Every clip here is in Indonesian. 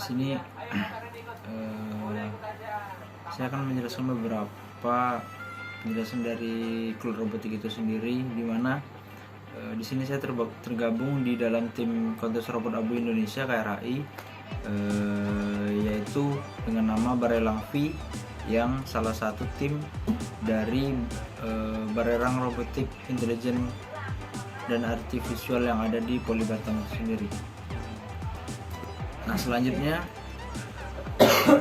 sini saya akan menjelaskan beberapa penjelasan dari klub robotik itu sendiri, di mana di sini saya tergabung di dalam tim kontes robot abu Indonesia KRAI, yaitu dengan nama Barelangvi, yang salah satu tim dari Barerang Robotik Intelligent dan Artificial yang ada di Poli Batam sendiri. Nah, selanjutnya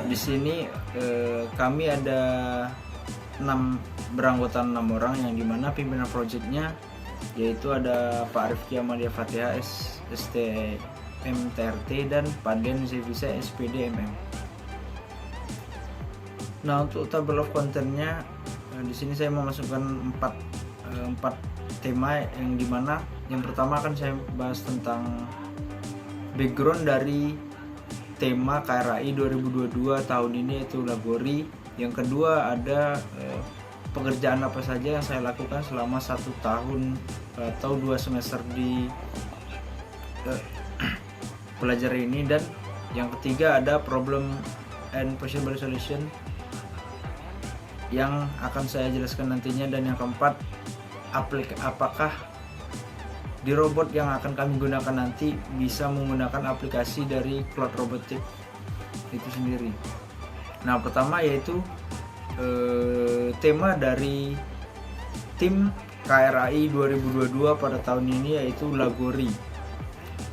di sini kami ada beranggotakan 6 orang, yang dimana pimpinan proyeknya yaitu ada Pak Rifki Amalia Fatihah STM TRT dan Pak Den Zevisa SPD MM. Nah, untuk table of contentnya di sini saya memasukkan 4 tema, yang dimana yang pertama akan saya bahas tentang background dari tema KRAI 2022 tahun ini, yaitu Lagori. Yang kedua ada pekerjaan apa saja yang saya lakukan selama 1 tahun atau 2 semester di pelajar ini, dan yang ketiga ada problem and possible solution yang akan saya jelaskan nantinya, dan yang keempat apakah di robot yang akan kami gunakan nanti bisa menggunakan aplikasi dari cloud robotik itu sendiri. Nah, pertama yaitu tema dari tim KRAI 2022 pada tahun ini, yaitu Lagori.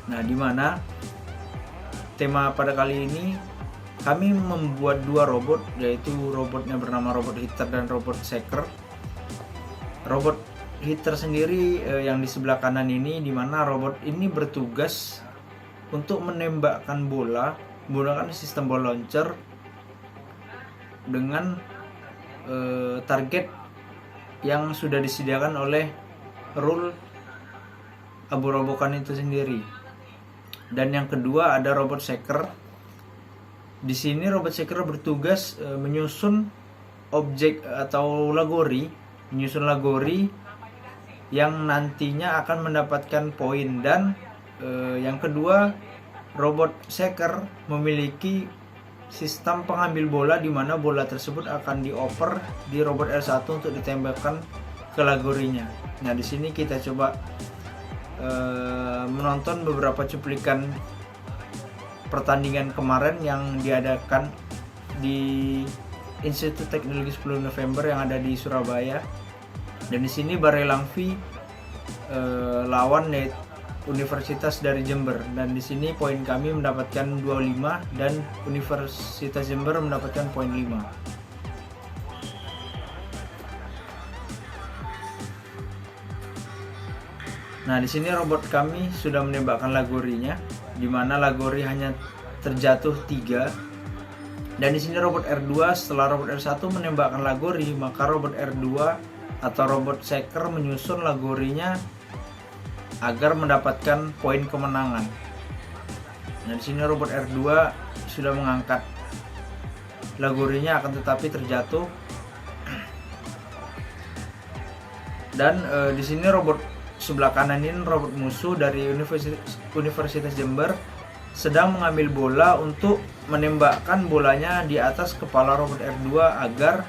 Nah, di mana tema pada kali ini kami membuat 2 robot, yaitu robotnya bernama robot hitter dan robot seeker. Robot hitter sendiri yang di sebelah kanan ini, di mana robot ini bertugas untuk menembakkan bola menggunakan sistem ball launcher dengan target yang sudah disediakan oleh rule abu-robokan itu sendiri. Dan yang kedua ada robot seeker. Di sini robot seeker bertugas menyusun objek atau lagori, yang nantinya akan mendapatkan poin. Dan yang kedua, robot seeker memiliki sistem pengambil bola, di mana bola tersebut akan dioper di robot R1 untuk ditembakkan ke lagorinya. Nah, di sini kita coba menonton beberapa cuplikan pertandingan kemarin yang diadakan di Institut Teknologi 10 November yang ada di Surabaya. Dan di sini Barelangvi lawan Universitas dari Jember, dan di sini poin kami mendapatkan 25 dan Universitas Jember mendapatkan poin 5. Nah, di sini robot kami sudah menembakkan lagorinya, di mana lagori hanya terjatuh 3. Dan di sini robot R2 setelah robot R1 menembakkan lagori, maka robot R2 atau robot seeker menyusun lagorinya agar mendapatkan poin kemenangan. Nah, di sini robot R2 sudah mengangkat lagorinya, akan tetapi terjatuh. Dan di sini robot sebelah kanan ini robot musuh dari Universitas Jember sedang mengambil bola untuk menembakkan bolanya di atas kepala robot R2 agar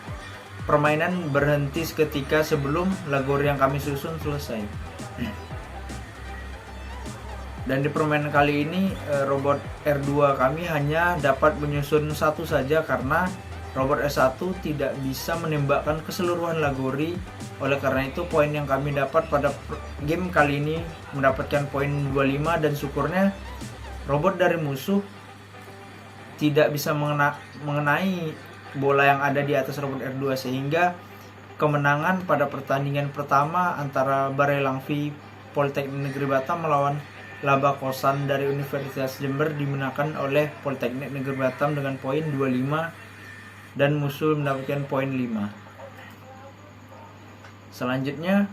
permainan berhenti seketika sebelum lagori yang kami susun selesai. Dan di permainan kali ini robot R2 kami hanya dapat menyusun 1 saja, karena robot R1 tidak bisa menembakkan keseluruhan lagori. Oleh karena itu poin yang kami dapat pada game kali ini mendapatkan poin 25, dan syukurnya robot dari musuh tidak bisa mengenai bola yang ada di atas robot R2, sehingga kemenangan pada pertandingan pertama antara Barelangvi Politeknik Negeri Batam melawan Laba Kosan dari Universitas Jember dimenangkan oleh Politeknik Negeri Batam dengan poin 25, dan musuh mendapatkan poin 5. Selanjutnya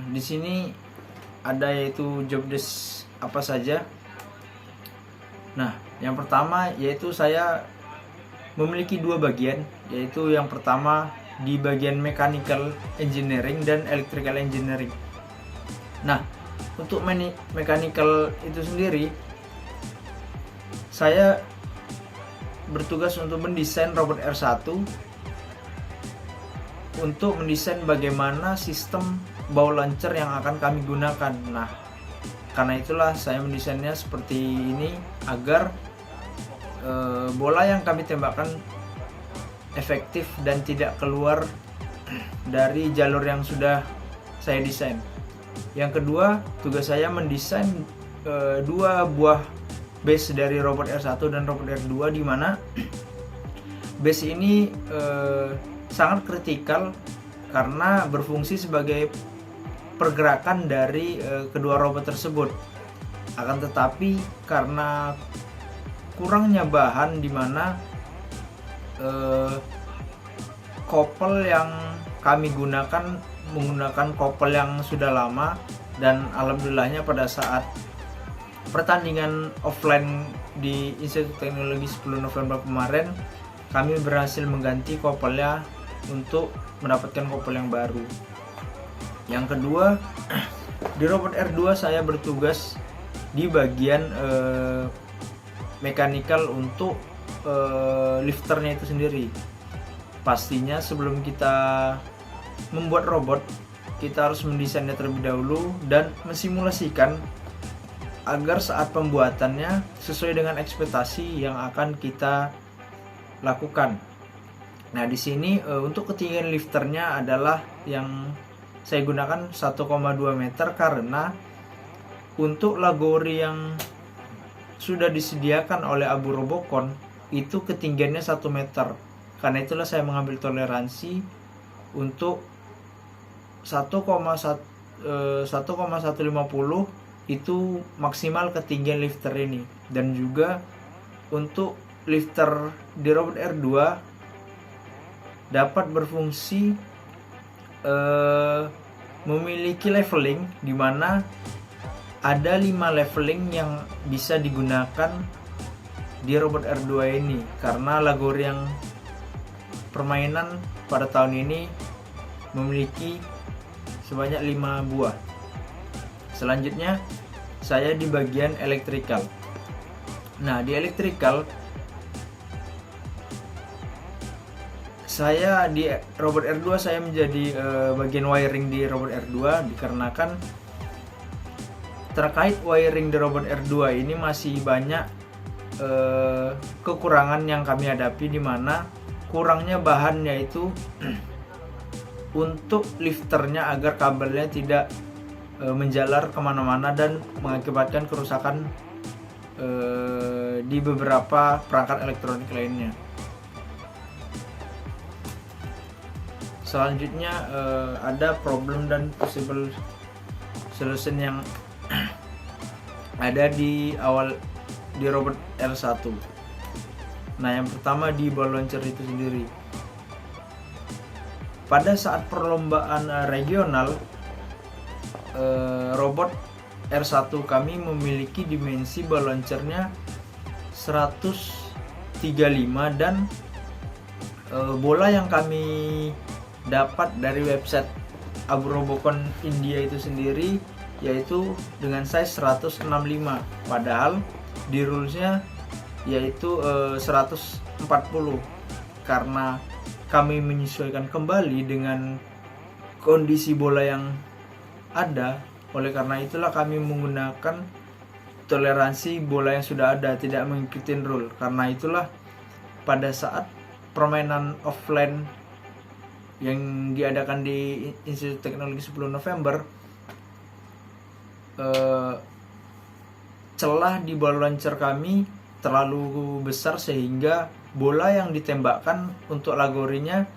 di sini ada yaitu job desk apa saja. Nah, yang pertama yaitu saya memiliki 2 bagian, yaitu yang pertama di bagian mechanical engineering dan electrical engineering. Nah, untuk mechanical itu sendiri saya bertugas untuk mendesain robot R1, untuk mendesain bagaimana sistem bow launcher yang akan kami gunakan. Nah, karena itulah saya mendesainnya seperti ini agar bola yang kami tembakkan efektif dan tidak keluar dari jalur yang sudah saya desain. Yang kedua, tugas saya mendesain dua buah base dari robot R1 dan robot R2, di mana base ini sangat kritikal karena berfungsi sebagai pergerakan dari kedua robot tersebut. Akan tetapi karena kurangnya bahan, di mana kopel yang kami gunakan menggunakan kopel yang sudah lama, dan alhamdulillahnya pada saat pertandingan offline di Institut Teknologi 10 November kemarin kami berhasil mengganti kopelnya untuk mendapatkan kopel yang baru. Yang kedua, di robot R2 saya bertugas di bagian mekanikal untuk lifternya itu sendiri. Pastinya sebelum kita membuat robot, kita harus mendesainnya terlebih dahulu dan mensimulasikan agar saat pembuatannya sesuai dengan ekspektasi yang akan kita lakukan. Nah, di sini untuk ketinggian lifternya adalah yang saya gunakan 1,2 meter karena untuk lagori yang sudah disediakan oleh Abu Robocon itu ketinggiannya 1 meter. Karena itulah saya mengambil toleransi untuk 1,150 itu maksimal ketinggian lifter ini. Dan juga untuk lifter di robot R2 dapat berfungsi memiliki leveling, di mana ada 5 leveling yang bisa digunakan di robot R2 ini, karena lagori yang permainan pada tahun ini memiliki sebanyak 5 buah. Selanjutnya saya di bagian elektrikal. Nah, di elektrikal saya di robot R2 saya menjadi bagian wiring di robot R2 dikarenakan terkait wiring di robot R2 ini masih banyak kekurangan yang kami hadapi, di mana kurangnya bahan, yaitu untuk lifternya agar kabelnya tidak menjalar kemana-mana dan mengakibatkan kerusakan di beberapa perangkat elektronik lainnya. Selanjutnya ada problem dan possible solution yang ada di awal di robot R1. Nah, yang pertama di ball launcher itu sendiri. Pada saat perlombaan regional, robot R1 kami memiliki dimensi ball launchernya 135, dan bola yang kami dapat dari website Abu Robocon India itu sendiri yaitu dengan size 165, padahal di rulesnya yaitu 140. Karena kami menyesuaikan kembali dengan kondisi bola yang ada, oleh karena itulah kami menggunakan toleransi bola yang sudah ada, tidak mengikuti rule. Karena itulah pada saat permainan offline yang diadakan di Institut Teknologi 10 November, celah di ball launcher kami terlalu besar sehingga bola yang ditembakkan untuk lagorinya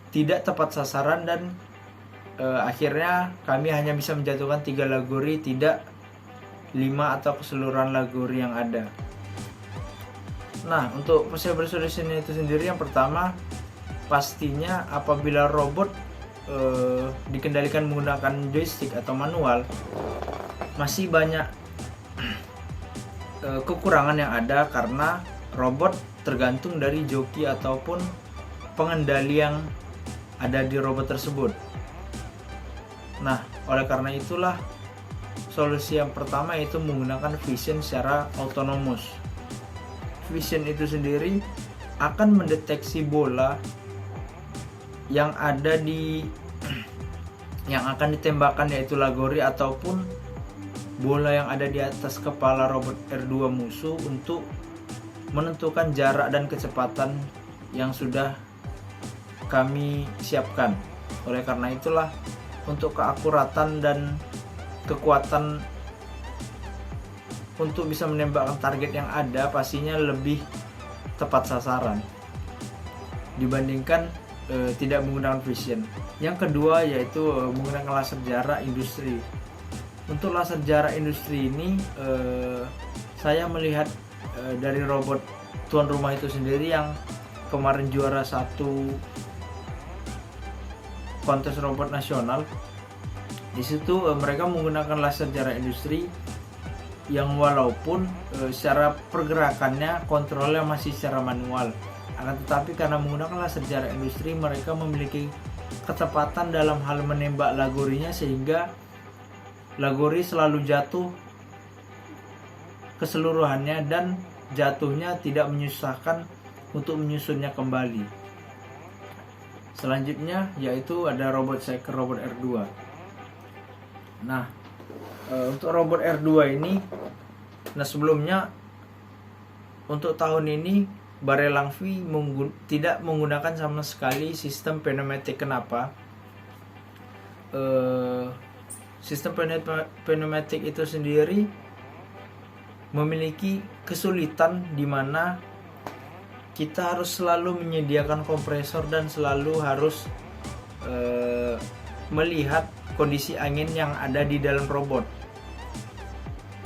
tidak tepat sasaran, dan akhirnya kami hanya bisa menjatuhkan 3 lagori, tidak 5 atau keseluruhan lagori yang ada. Nah, untuk possible solution itu sendiri, yang pertama pastinya apabila robot dikendalikan menggunakan joystick atau manual, masih banyak kekurangan yang ada karena robot tergantung dari joki ataupun pengendali yang ada di robot tersebut. Nah, oleh karena itulah solusi yang pertama yaitu menggunakan vision secara autonomous. vision itu sendiri akan mendeteksi bola yang ada di yang akan ditembakkan, yaitu lagori ataupun bola yang ada di atas kepala robot R2 musuh untuk menentukan jarak dan kecepatan yang sudah kami siapkan. Oleh karena itulah, untuk keakuratan dan kekuatan untuk bisa menembakkan target yang ada pastinya lebih tepat sasaran dibandingkan tidak menggunakan vision. Yang kedua yaitu menggunakan laser jarak industri. Untuk laser jarak industri ini saya melihat dari robot tuan rumah itu sendiri yang kemarin juara satu kontes robot nasional. Di situ mereka menggunakan laser jarak industri yang walaupun secara pergerakannya kontrolnya masih secara manual, akan tetapi karena menggunakan laser jarak industri mereka memiliki ketepatan dalam hal menembak lagorinya, sehingga lagori selalu jatuh keseluruhannya dan jatuhnya tidak menyusahkan untuk menyusunnya kembali. Selanjutnya yaitu ada robot Shaker robot R2. Nah, untuk robot R2 ini, sebelumnya untuk tahun ini Barelangvi tidak menggunakan sama sekali sistem pneumatik. Kenapa? Sistem pneumatik itu sendiri memiliki kesulitan di mana kita harus selalu menyediakan kompresor dan selalu harus melihat kondisi angin yang ada di dalam robot.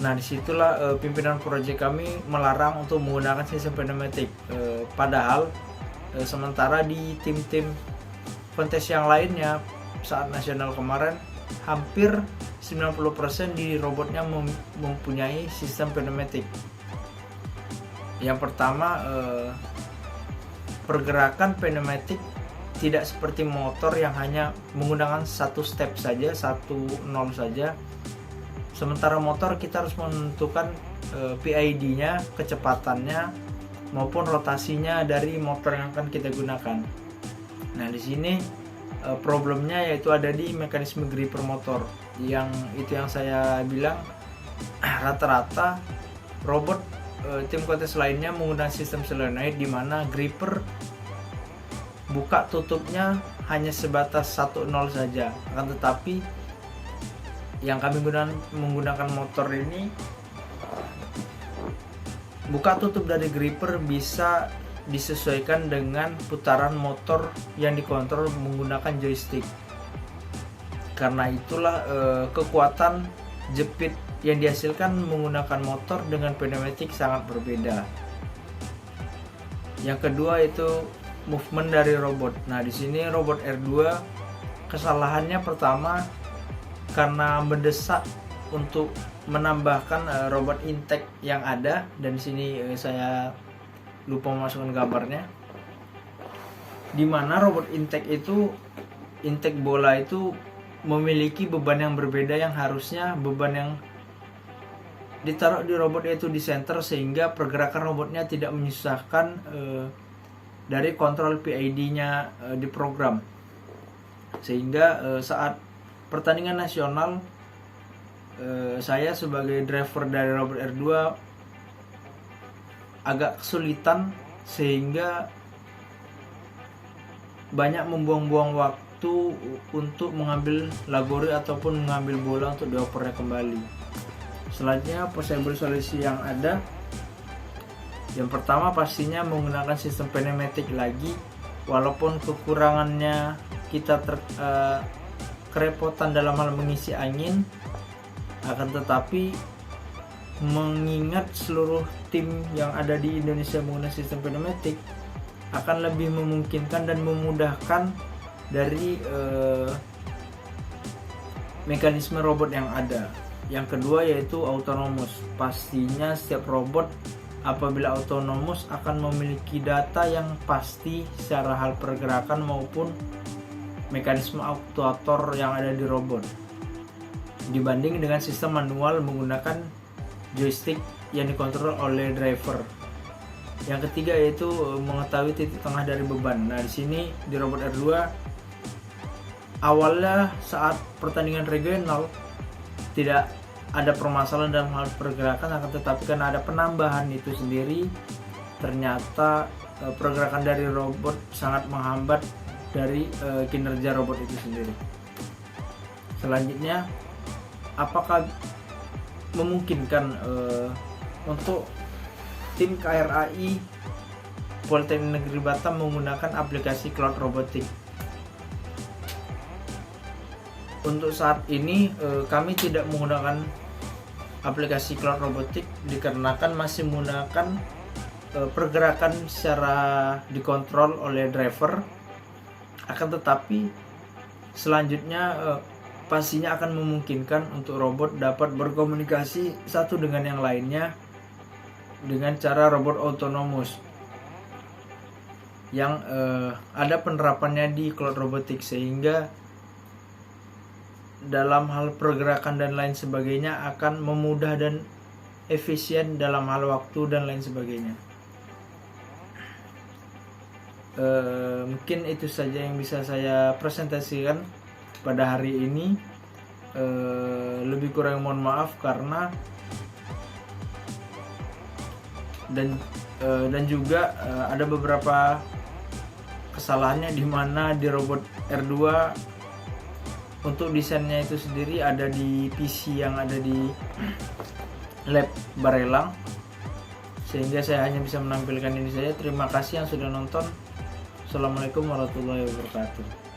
Nah, disitulah pimpinan proyek kami melarang untuk menggunakan sistem pneumatik. Padahal sementara di tim-tim kontes yang lainnya saat nasional kemarin hampir 90% di robotnya mempunyai sistem pneumatik. Yang pertama, pergerakan pneumatik tidak seperti motor yang hanya menggunakan satu step saja, 1-0 saja. Sementara motor kita harus menentukan PID-nya, kecepatannya maupun rotasinya dari motor yang akan kita gunakan. Nah, di sini problemnya yaitu ada di mekanisme gripper motor. Yang saya bilang rata-rata robot tim kontes lainnya menggunakan sistem solenoid di mana gripper buka tutupnya hanya sebatas 1-0 saja. Akan tetapi yang kami menggunakan motor ini, buka tutup dari gripper bisa disesuaikan dengan putaran motor yang dikontrol menggunakan joystick. Karena itulah kekuatan jepit yang dihasilkan menggunakan motor dengan pneumatik sangat berbeda. Yang kedua itu movement dari robot. Nah, di sini robot R2 kesalahannya pertama karena mendesak untuk menambahkan robot intake yang ada, dan di sini saya lupa memasukkan gambarnya, di mana robot intake bola itu memiliki beban yang berbeda, yang harusnya beban yang ditaruh di robot yaitu di center, sehingga pergerakan robotnya tidak menyusahkan dari kontrol PID-nya di program, sehingga saat pertandingan nasional saya sebagai driver dari robot R2 agak kesulitan, sehingga banyak membuang-buang waktu untuk mengambil lagori ataupun mengambil bola untuk diopernya kembali. Selanjutnya possible solusi yang ada, yang pertama pastinya menggunakan sistem pneumatik lagi, walaupun kekurangannya kita kerepotan dalam hal mengisi angin, akan tetapi mengingat seluruh tim yang ada di Indonesia menggunakan sistem pneumatik akan lebih memungkinkan dan memudahkan dari mekanisme robot yang ada. Yang kedua yaitu autonomous. Pastinya setiap robot apabila autonomous akan memiliki data yang pasti secara hal pergerakan maupun mekanisme aktuator yang ada di robot, dibanding dengan sistem manual menggunakan joystick yang dikontrol oleh driver. Yang ketiga yaitu mengetahui titik tengah dari beban. Nah, di sini di robot R2 awalnya saat pertandingan regional tidak ada permasalahan dalam hal pergerakan, akan tetapi karena ada penambahan itu sendiri, ternyata pergerakan dari robot sangat menghambat dari kinerja robot itu sendiri. Selanjutnya, apakah memungkinkan untuk tim KRAI Politeknik Negeri Batam menggunakan aplikasi Cloud Robotik? Untuk saat ini kami tidak menggunakan aplikasi Cloud Robotik dikarenakan masih menggunakan pergerakan secara dikontrol oleh driver. Akan tetapi selanjutnya pastinya akan memungkinkan untuk robot dapat berkomunikasi satu dengan yang lainnya dengan cara robot otonomus yang ada penerapannya di Cloud Robotik, sehingga dalam hal pergerakan dan lain sebagainya akan memudah dan efisien dalam hal waktu dan lain sebagainya. Mungkin itu saja yang bisa saya presentasikan pada hari ini. Lebih kurang mohon maaf karena dan juga ada beberapa kesalahannya, di mana di robot R2 untuk desainnya itu sendiri ada di PC yang ada di lab Barelang, sehingga saya hanya bisa menampilkan ini saja. Terima kasih yang sudah nonton. Assalamualaikum warahmatullahi wabarakatuh.